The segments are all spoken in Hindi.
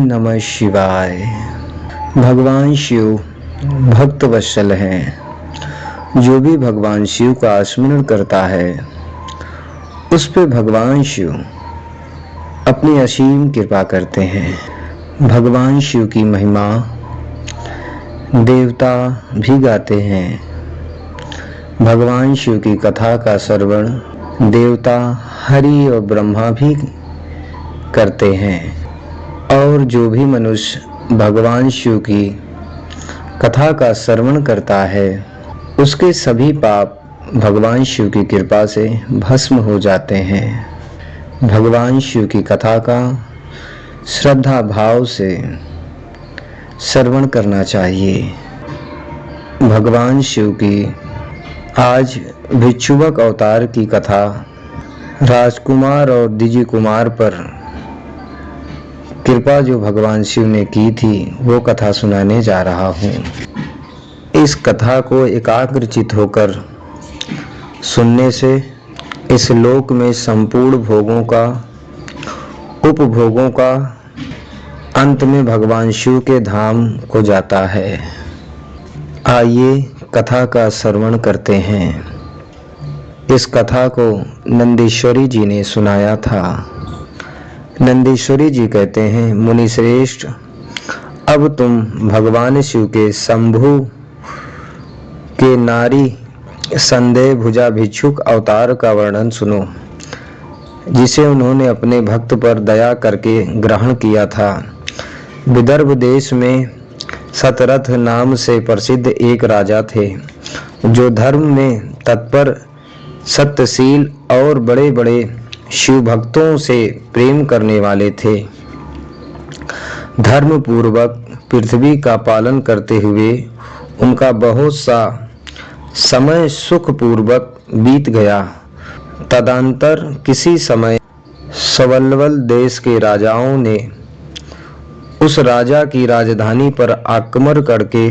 नमः शिवाय। भगवान शिव भक्त वत्सल हैं। जो भी भगवान शिव का स्मरण करता है उस पे भगवान शिव अपनी असीम कृपा करते हैं। भगवान शिव की महिमा देवता भी गाते हैं। भगवान शिव की कथा का श्रवण देवता हरि और ब्रह्मा भी करते हैं। और जो भी मनुष्य भगवान शिव की कथा का श्रवण करता है उसके सभी पाप भगवान शिव की कृपा से भस्म हो जाते हैं। भगवान शिव की कथा का श्रद्धा भाव से श्रवण करना चाहिए। भगवान शिव की आज भिक्षुवक अवतार की कथा राजकुमार और द्विज कुमार पर कृपा जो भगवान शिव ने की थी वो कथा सुनाने जा रहा हूँ। इस कथा को एकाग्रचित होकर सुनने से इस लोक में संपूर्ण भोगों का उपभोगों का अंत में भगवान शिव के धाम को जाता है। आइए कथा का श्रवण करते हैं। इस कथा को नंदीश्वरी जी ने सुनाया था। नंदीश्वरी जी कहते हैं, मुनि श्रेष्ठ, अब तुम भगवान शिव के शंभु के नारी संदेह भुजा भिक्षुक अवतार का वर्णन सुनो, जिसे उन्होंने अपने भक्त पर दया करके ग्रहण किया था। विदर्भ देश में शतरथ नाम से प्रसिद्ध एक राजा थे जो धर्म में तत्पर, सत्यशील और बड़े बड़े शिव भक्तों से प्रेम करने वाले थे। धर्म पूर्वक पृथ्वी का पालन करते हुए उनका बहुत सा समय सुख पूर्वक बीत गया। तदंतर किसी समय सवल्वल देश के राजाओं ने उस राजा की राजधानी पर आक्रमण करके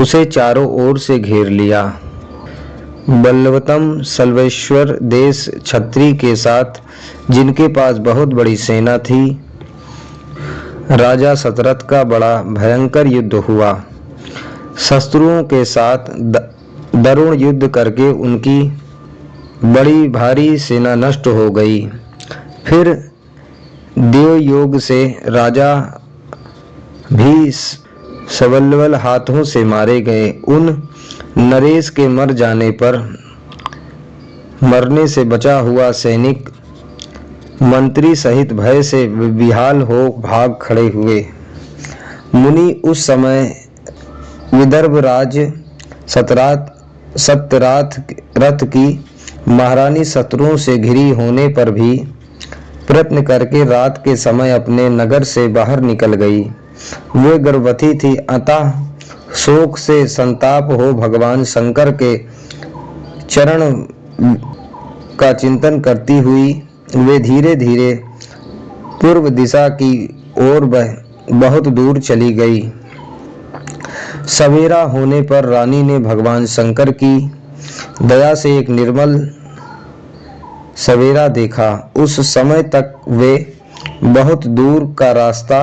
उसे चारों ओर से घेर लिया। बलवतम सल्वेश्वर देश क्षत्रिय के साथ, जिनके पास बहुत बड़ी सेना थी, राजा शतरथ का बड़ा भयंकर युद्ध हुआ। शत्रुओं के साथ दारुण युद्ध करके उनकी बड़ी भारी सेना नष्ट हो गई। फिर देव योग से राजा भी सबल्वल हाथों से मारे गए। उन नरेश के मर जाने पर मरने से बचा हुआ सैनिक मंत्री सहित भय से विहाल हो भाग खड़े हुए। मुनि उस समय विदर्भ राज्य सत्यरथ की महारानी शत्रुओं से घिरी होने पर भी प्रयत्न करके रात के समय अपने नगर से बाहर निकल गई। वे गर्भवती थी, अतः शोक से संताप हो भगवान शंकर के चरण का चिंतन करती हुई वे धीरे धीरे पूर्व दिशा की ओर बहुत दूर चली गई। सवेरा होने पर रानी ने भगवान शंकर की दया से एक निर्मल सवेरा देखा। उस समय तक वे बहुत दूर का रास्ता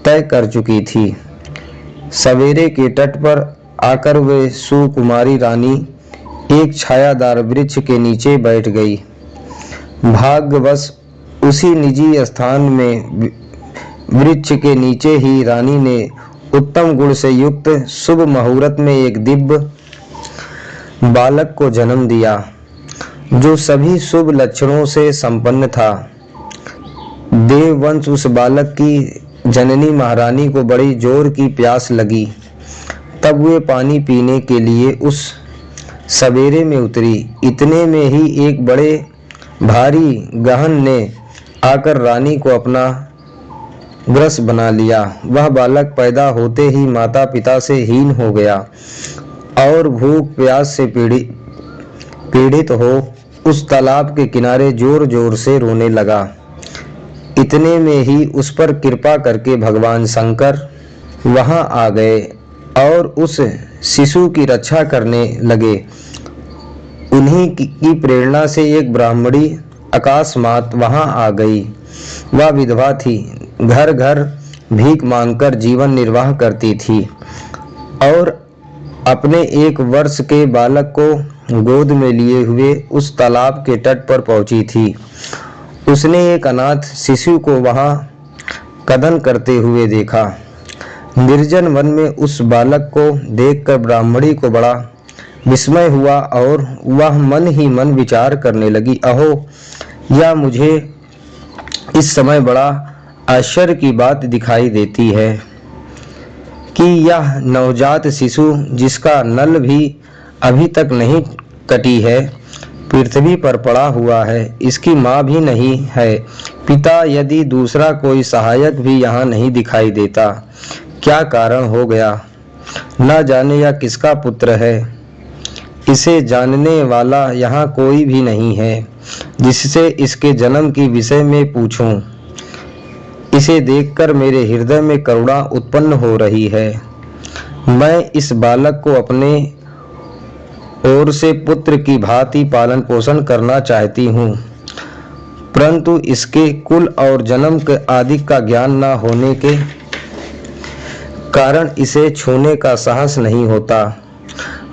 तय कर चुकी थी। सवेरे के तट पर आकर वे सुकुमारी रानी एक छायादार वृक्ष के नीचे बैठ गई। भाग्यवश उसी निजी स्थान में वृक्ष के नीचे ही रानी ने उत्तम गुण से युक्त शुभ मुहूर्त में एक दिव्य बालक को जन्म दिया, जो सभी शुभ लक्षणों से संपन्न था। देववंश उस बालक की जननी महारानी को बड़ी जोर की प्यास लगी। तब वे पानी पीने के लिए उस सवेरे में उतरी। इतने में ही एक बड़े भारी गहन ने आकर रानी को अपना ग्रस बना लिया। वह बालक पैदा होते ही माता पिता से हीन हो गया और भूख प्यास से पीड़ित हो उस तालाब के किनारे जोर जोर से रोने लगा। इतने में ही उस पर कृपा करके भगवान शंकर वहां आ गए और उस शिशु की रक्षा करने लगे। उन्हीं की प्रेरणा से एक ब्राह्मणी अकाशमात वहां आ गई। वह विधवा थी। घर घर भीख मांगकर जीवन निर्वाह करती थी और अपने 1 वर्ष के बालक को गोद में लिए हुए उस तालाब के तट पर पहुंची थी। उसने एक अनाथ शिशु को वहां कदन करते हुए देखा। निर्जन वन में उस बालक को देखकर ब्राह्मणी को बड़ा विस्मय हुआ और वह मन ही मन विचार करने लगी, अहो, यह मुझे इस समय बड़ा आश्चर्य की बात दिखाई देती है कि यह नवजात शिशु, जिसका नल भी अभी तक नहीं कटी है, पृथ्वी पर पड़ा हुआ है। इसकी माँ भी नहीं है, पिता यदि दूसरा कोई सहायक भी यहाँ नहीं दिखाई देता। क्या कारण हो गया, न जाने यह किसका पुत्र है। इसे जानने वाला यहाँ कोई भी नहीं है जिससे इसके जन्म की विषय में पूछूं। इसे देखकर मेरे हृदय में करुणा उत्पन्न हो रही है। मैं इस बालक को अपने ओर से पुत्र की भांति पालन पोषण करना चाहती हूँ, परंतु इसके कुल और जन्म के आदि का ज्ञान न होने के कारण इसे छूने का साहस नहीं होता।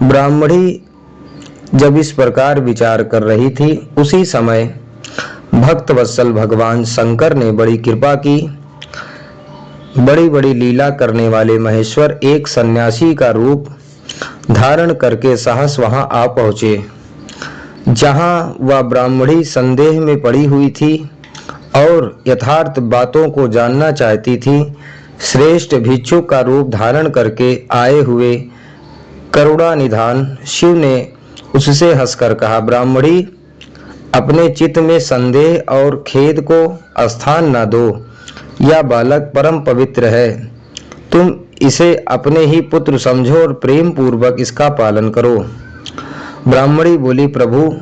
ब्राह्मणी जब इस प्रकार विचार कर रही थी, उसी समय भक्त वत्सल भगवान शंकर ने बड़ी कृपा की। बड़ी बड़ी लीला करने वाले महेश्वर एक सन्यासी का रूप धारण करके साहस वहां आ पहुंचे। जहां वह ब्राह्मणी संदेह में पड़ी हुई थी और यथार्थ बातों को जानना चाहती थी, श्रेष्ठ भिक्षु का रूप धारण करके आए हुए करुणा निधान शिव ने उससे हंसकर कहा, ब्राह्मणी, अपने चित्त में संदेह और खेद को स्थान न दो। यह बालक परम पवित्र है। तुम इसे अपने ही पुत्र समझो और प्रेम पूर्वक इसका पालन करो। ब्राह्मणी बोली, प्रभु,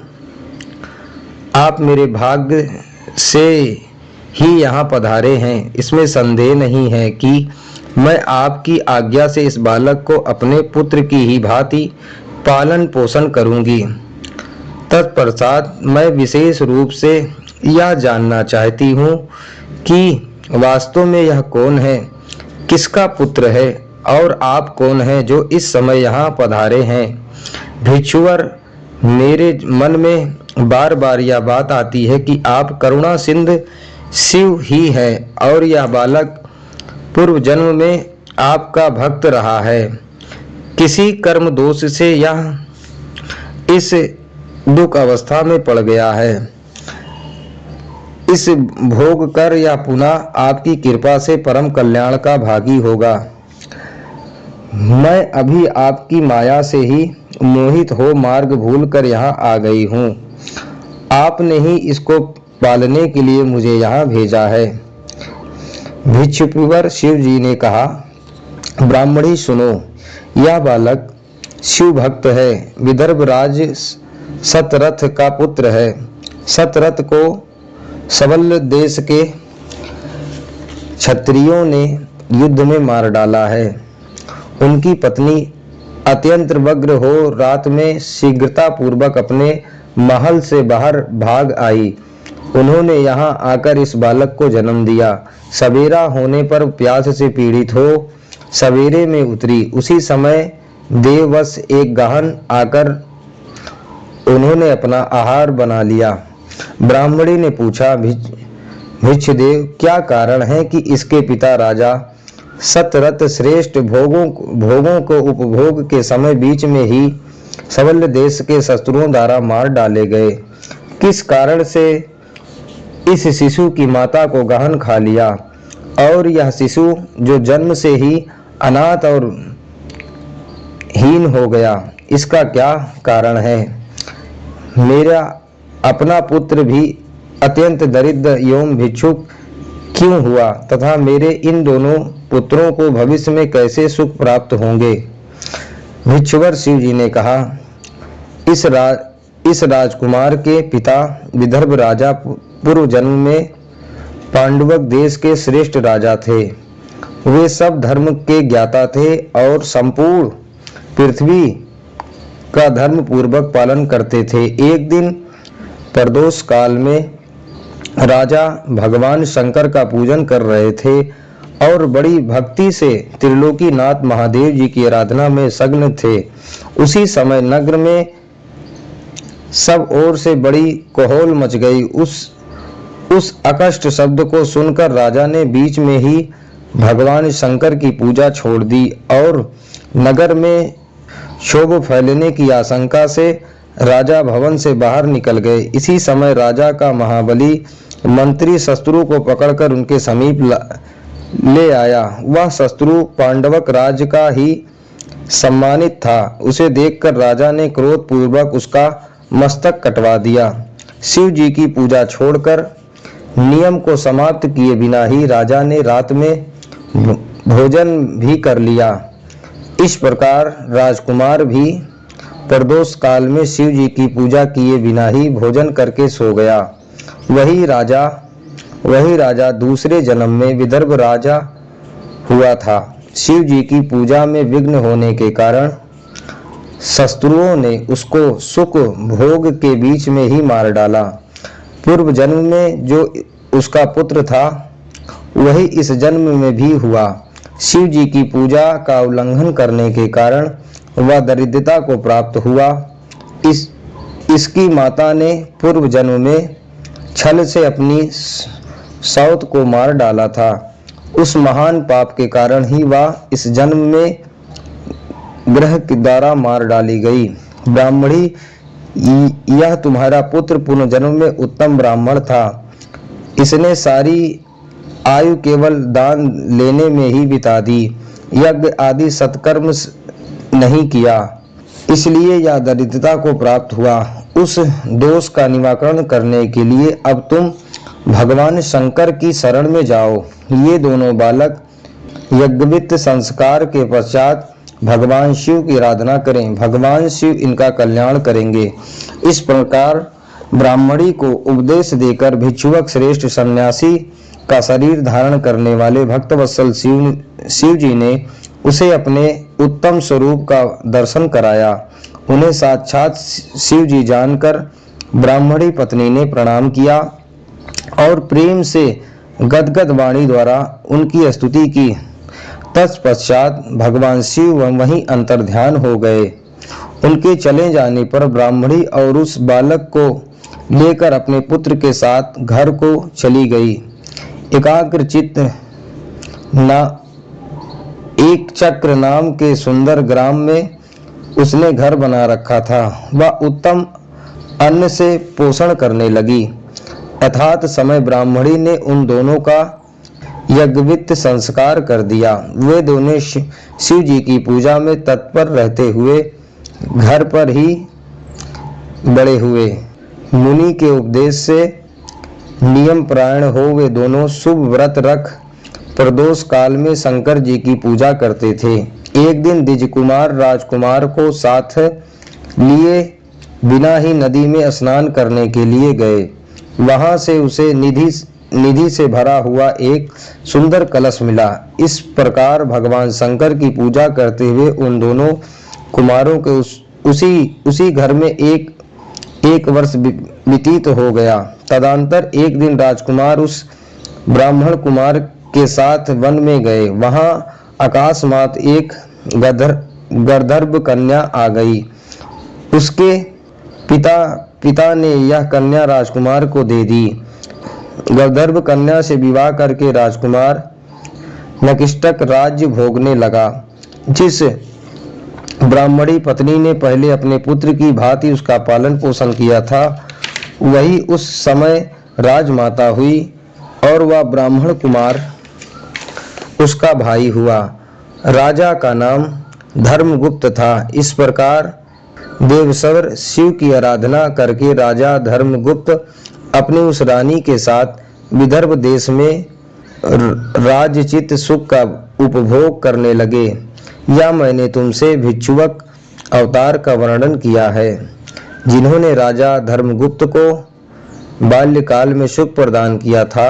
आप मेरे भाग्य से ही यहाँ पधारे हैं। इसमें संदेह नहीं है कि मैं आपकी आज्ञा से इस बालक को अपने पुत्र की ही भांति पालन पोषण करूंगी। तत्पश्चात मैं विशेष रूप से यह जानना चाहती हूँ कि वास्तव में यह कौन है, किसका पुत्र है और आप कौन हैं जो इस समय यहाँ पधारे हैं। भिक्षुवर, मेरे मन में बार बार यह बात आती है कि आप करुणा सिंधु शिव ही है और यह बालक पूर्व जन्म में आपका भक्त रहा है। किसी कर्म दोष से यह इस दुख अवस्था में पड़ गया है। इस भोग कर यह पुनः आपकी कृपा से परम कल्याण का भागी होगा। मैं अभी आपकी माया से ही मोहित हो मार्ग भूल कर यहाँ आ गई हूँ। आपने ही इसको पालने के लिए मुझे यहाँ भेजा है। भिक्षुवर शिव जी ने कहा, ब्राह्मणी सुनो, यह बालक शिव भक्त है। विदर्भ राज सतरथ का पुत्र है। सतरथ को सबल देश के क्षत्रियों ने युद्ध में मार डाला है। उनकी पत्नी अत्यंत व्यग्र हो रात में शीघ्रता पूर्वक अपने महल से बाहर भाग आई। उन्होंने यहाँ आकर इस बालक को जन्म दिया। सवेरा होने पर प्यास से पीड़ित हो सवेरे में उतरी। उसी समय देववश एक गहन आकर उन्होंने अपना आहार बना लिया। ब्राह्मणी ने पूछा, भिक्षुदेव, क्या कारण है कि इसके पिता राजा सतरथ श्रेष्ठ भोगों को उपभोग के समय बीच में ही सबल देश के शत्रुओं द्वारा मार डाले गए? किस कारण से इस शिशु की माता को गहन खा लिया और यह शिशु जो जन्म से ही अनाथ और हीन हो गया, इसका क्या कारण है? मेरा अपना पुत्र भी अत्यंत दरिद्र एवं भिक्षुक क्यों हुआ तथा मेरे इन दोनों पुत्रों को भविष्य में कैसे सुख प्राप्त होंगे? भिक्षुवर शिव जी ने कहा, इस राजकुमार के पिता विदर्भ राजा पूर्व जन्म में पांडवक देश के श्रेष्ठ राजा थे। वे सब धर्म के ज्ञाता थे और संपूर्ण पृथ्वी का धर्म पूर्वक पालन करते थे। एक दिन प्रदोष काल में राजा भगवान शंकर का पूजन कर रहे थे और बड़ी भक्ति से त्रिलोकीनाथ महादेव जी की आराधना में सग्न थे। उसी समय नगर में सब ओर से बड़ी कोहल मच गई। उस अकस्ट शब्द को सुनकर राजा ने बीच में ही भगवान शंकर की पूजा छोड़ दी और नगर में क्षोभ फैलने की आशंका से राजा भवन से बाहर निकल गए। इसी समय राजा का महाबली मंत्री शत्रु को पकड़कर उनके समीप ले आया। वह शत्रु पांडवक राज्य का ही सम्मानित था। उसे देखकर राजा ने क्रोध पूर्वक उसका मस्तक कटवा दिया। शिव जी की पूजा छोड़कर नियम को समाप्त किए बिना ही राजा ने रात में भोजन भी कर लिया। इस प्रकार राजकुमार भी प्रदोष काल में शिव जी की पूजा किए बिना ही भोजन करके सो गया। वही राजा दूसरे जन्म में विदर्भ राजा हुआ था। शिव जी की पूजा में विघ्न होने के कारण शत्रुओं ने उसको सुख भोग के बीच में ही मार डाला। पूर्व जन्म में जो उसका पुत्र था वही इस जन्म में भी हुआ। शिव जी की पूजा का उल्लंघन करने के कारण वह दरिद्रता को प्राप्त हुआ। इसकी माता ने पूर्व जन्म में छल से अपनी सौत को मार डाला था। उस महान पाप के कारण ही वह इस जन्म में ग्रह के द्वारा मार डाली गई। ब्राह्मणी, यह तुम्हारा पुत्र पुनर्जन्म में उत्तम ब्राह्मण था। इसने सारी आयु केवल दान लेने में ही बिता दी, यज्ञ आदि सत्कर्म नहीं किया, इसलिए यह दरिद्रता को प्राप्त हुआ। उस दोष का निवारण करने के लिए अब तुम भगवान शंकर की शरण में जाओ। ये दोनों बालक यज्ञवित संस्कार के पश्चात भगवान शिव की आराधना करें। भगवान शिव इनका कल्याण करेंगे। इस प्रकार ब्राह्मणी को उपदेश देकर भिक्षुक श्रेष्ठ सन्यासी का शरीर धारण करने वाले भक्तवत्सल शिव जी ने उसे अपने उत्तम स्वरूप का दर्शन कराया। उन्हें साक्षात शिव जी जानकर ब्राह्मणी पत्नी ने प्रणाम किया और प्रेम से गदगद वाणी द्वारा उनकी स्तुति की। तत्पश्चात भगवान शिव वहीं अंतर्ध्यान हो गए। उनके चले जाने पर ब्राह्मणी और उस बालक को लेकर अपने पुत्र के साथ घर को चली गई। एकाग्रचित्त एक चक्र नाम के सुंदर ग्राम में उसने घर बना रखा था। वह उत्तम अन्न से पोषण करने लगी। अर्थात समय ब्राह्मणी ने उन दोनों का यज्ञवित संस्कार कर दिया। वे दोनों शिव जी की पूजा में तत्पर रहते हुए घर पर ही बड़े हुए। मुनि के उपदेश से नियम परायण हो वे दोनों शुभ व्रत रख प्रदोष काल में शंकर जी की पूजा करते थे। एक दिन द्विजकुमार राजकुमार को साथ लिए बिना ही नदी में स्नान करने के लिए गए। वहां से उसे निधि से भरा हुआ एक सुंदर कलश मिला। इस प्रकार भगवान शंकर की पूजा करते हुए उन दोनों कुमारों के उसी घर में एक वर्ष व्यतीत हो गया। तदंतर एक दिन राजकुमार उस ब्राह्मण कुमार के साथ वन में गए। वहां अकस्मात एक गंधर्व कन्या आ गई। उसके पिता ने यह कन्या राजकुमार को दे दी। गंधर्व कन्या से विवाह करके राजकुमार नकिष्टक राज्य भोगने लगा। जिस ब्राह्मणी पत्नी ने पहले अपने पुत्र की भांति उसका पालन पोषण किया था वही उस समय राजमाता हुई और वह ब्राह्मण कुमार उसका भाई हुआ। राजा का नाम धर्मगुप्त था। इस प्रकार देवसवर शिव की आराधना करके राजा धर्मगुप्त अपनी उस रानी के साथ विदर्भ देश में राजचित सुख का उपभोग करने लगे। या मैंने तुमसे भिक्षुक अवतार का वर्णन किया है, जिन्होंने राजा धर्मगुप्त को बाल्यकाल में सुख प्रदान किया था।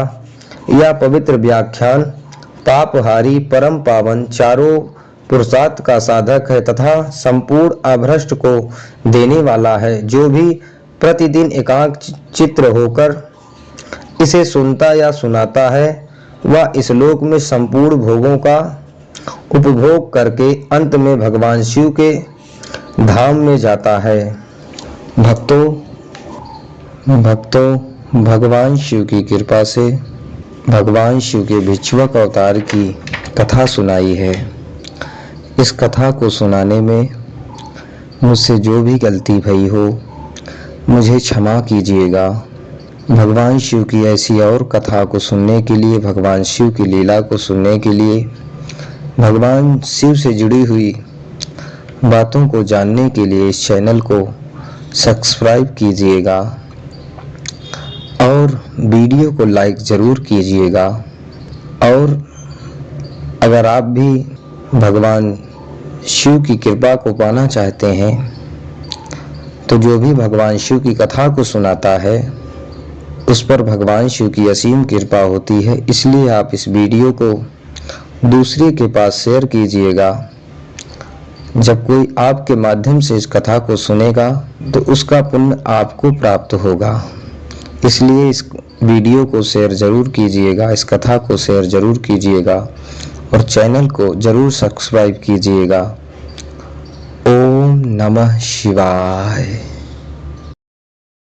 यह पवित्र व्याख्यान पापहारी परम पावन चारों पुरुषार्थ का साधक है तथा संपूर्ण अभ्रष्ट को देने वाला है। जो भी प्रतिदिन एकांत चित्र होकर इसे सुनता या सुनाता है वह इस लोक में संपूर्ण भोगों का उपभोग करके अंत में भगवान शिव के धाम में जाता है। भक्तों भगवान शिव की कृपा से भगवान शिव के भिक्षुक अवतार की कथा सुनाई है। इस कथा को सुनाने में मुझसे जो भी गलती भई हो मुझे क्षमा कीजिएगा। भगवान शिव की ऐसी और कथा को सुनने के लिए, भगवान शिव की लीला को सुनने के लिए, भगवान शिव से जुड़ी हुई बातों को जानने के लिए इस चैनल को सब्सक्राइब कीजिएगा और वीडियो को लाइक ज़रूर कीजिएगा। और अगर आप भी भगवान शिव की कृपा को पाना चाहते हैं तो जो भी भगवान शिव की कथा को सुनाता है उस पर भगवान शिव की असीम कृपा होती है। इसलिए आप इस वीडियो को दूसरे के पास शेयर कीजिएगा। जब कोई आपके माध्यम से इस कथा को सुनेगा तो उसका पुण्य आपको प्राप्त होगा। इसलिए इस वीडियो को शेयर जरूर कीजिएगा, इस कथा को शेयर जरूर कीजिएगा और चैनल को जरूर सब्सक्राइब कीजिएगा। ओम नमः शिवाय।